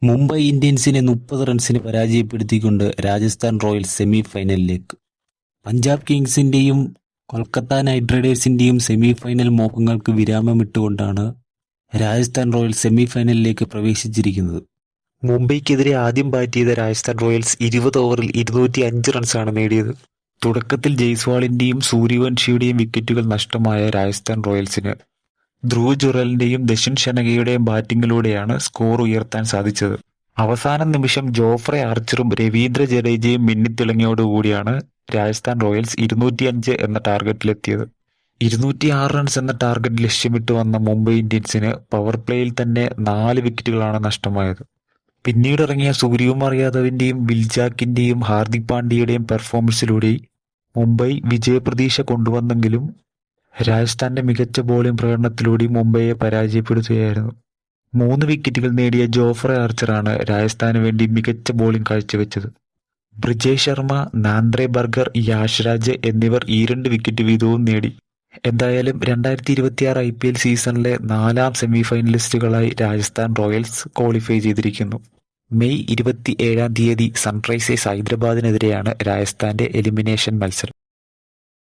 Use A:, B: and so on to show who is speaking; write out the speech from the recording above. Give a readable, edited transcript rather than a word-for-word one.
A: മുംബൈ ഇന്ത്യൻസിനെ 30 റൺസിന് പരാജയപ്പെടുത്തിക്കൊണ്ട് Rajasthan Royals semi ഫൈനലിലേക്ക്. പഞ്ചാബ് കിങ്സിന്റെയും കൊൽക്കത്ത നൈറ്റ് റൈഡേഴ്സിന്റെയും സെമി ഫൈനൽ മോഹങ്ങൾക്ക് വിരാമമിട്ടുകൊണ്ടാണ് രാജസ്ഥാൻ റോയൽസ് സെമി ഫൈനലിലേക്ക് പ്രവേശിച്ചിരിക്കുന്നത്. മുംബൈക്കെതിരെ ആദ്യം ബാറ്റ് ചെയ്ത രാജസ്ഥാൻ റോയൽസ് 20 ഓവറിൽ 205 റൺസാണ് നേടിയത്. തുടക്കത്തിൽ ജയ്സ്വാളിന്റെയും സൂര്യവംശിയുടെയും വിക്കറ്റുകൾ നഷ്ടമായ രാജസ്ഥാൻ റോയൽസിന് ധ്രുവ് ജുറലിന്റെയും ദക്ഷിൺ ഷനകയുടെയും ബാറ്റിംഗിലൂടെയാണ് സ്കോർ ഉയർത്താൻ സാധിച്ചത്. അവസാന നിമിഷം ജോഫ്രെ ആർച്ചറും രവീന്ദ്ര ജഡേജയും മിന്നിത്തിളങ്ങിയോടുകൂടിയാണ് രാജസ്ഥാൻ റോയൽസ് 205 എന്ന ടാർഗറ്റിലെത്തിയത്. 206 റൺസ് എന്ന ടാർഗറ്റ് ലക്ഷ്യമിട്ട് വന്ന മുംബൈ ഇന്ത്യൻസിന് പവർ പ്ലേയിൽ തന്നെ 4 വിക്കറ്റുകളാണ് നഷ്ടമായത്. പിന്നീടിറങ്ങിയ സൂര്യകുമാർ യാദവിന്റെയും വിൽജാക്കിന്റെയും ഹാർദിക് പാണ്ഡ്യയുടെയും പെർഫോമൻസിലൂടെ മുംബൈ വിജയപ്രതീക്ഷ കൊണ്ടുവന്നെങ്കിലും രാജസ്ഥാന്റെ മികച്ച ബോളിംഗ് പ്രകടനത്തിലൂടെ മുംബൈയെ പരാജയപ്പെടുത്തുകയായിരുന്നു. 3 വിക്കറ്റുകൾ നേടിയ ജോഫ്രെ ആർച്ചറാണ് രാജസ്ഥാന് വേണ്ടി മികച്ച ബോളിംഗ് കാഴ്ചവെച്ചത്. ബ്രിജേഷ് ശർമ്മ, നാന്ദ്രെ ബർഗർ, യാഷ് രാജ് എന്നിവർ ഈ 2 വിക്കറ്റ് വീതവും നേടി. എന്തായാലും 2026 IPL സീസണിലെ 4ാം സെമി ഫൈനലിസ്റ്റുകളായി രാജസ്ഥാൻ റോയൽസ് ക്വാളിഫൈ ചെയ്തിരിക്കുന്നു. മെയ് 27 സൺറൈസേഴ്സ് ഹൈദരാബാദിനെതിരെയാണ് രാജസ്ഥാന്റെ എലിമിനേഷൻ മത്സരം.